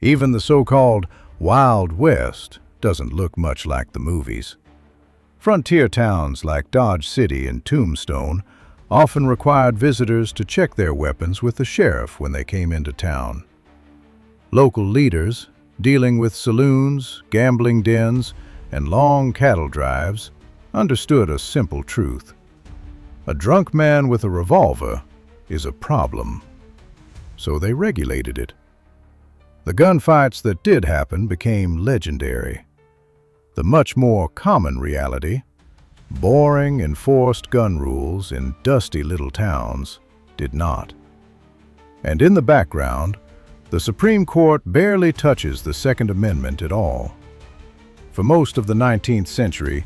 Even the so-called Wild West doesn't look much like the movies. Frontier towns like Dodge City and Tombstone often required visitors to check their weapons with the sheriff when they came into town. Local leaders, dealing with saloons, gambling dens, and long cattle drives, understood a simple truth. A drunk man with a revolver is a problem. So they regulated it. The gunfights that did happen became legendary. The much more common reality, boring enforced gun rules in dusty little towns, did not. And in the background, the Supreme Court barely touches the Second Amendment at all. For most of the 19th century,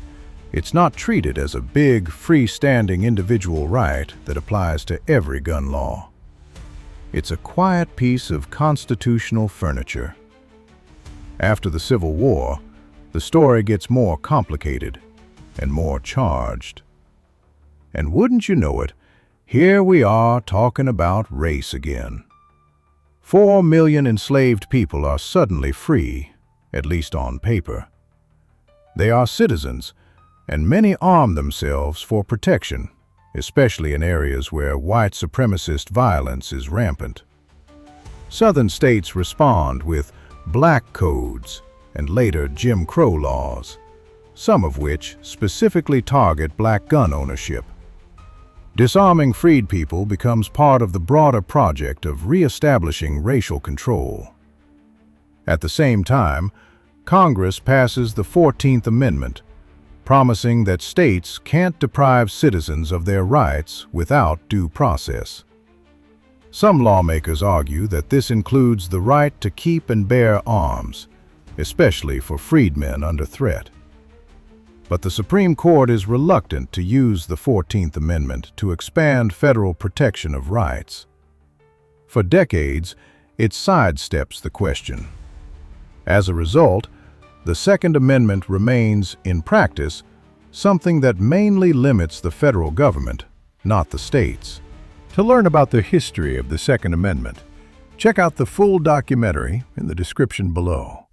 it's not treated as a big, freestanding individual right that applies to every gun law. It's a quiet piece of constitutional furniture. After the Civil War, the story gets more complicated and more charged. And wouldn't you know it, here we are talking about race again. 4 million enslaved people are suddenly free, at least on paper. They are citizens, and many arm themselves for protection, especially in areas where white supremacist violence is rampant. Southern states respond with black codes and later Jim Crow laws, some of which specifically target black gun ownership. Disarming freed people becomes part of the broader project of reestablishing racial control. At the same time, Congress passes the 14th Amendment, promising that states can't deprive citizens of their rights without due process. Some lawmakers argue that this includes the right to keep and bear arms, especially for freedmen under threat. But the Supreme Court is reluctant to use the 14th Amendment to expand federal protection of rights. For decades, it sidesteps the question. As a result, the Second Amendment remains, in practice, something that mainly limits the federal government, not the states. To learn about the history of the Second Amendment, check out the full documentary in the description below.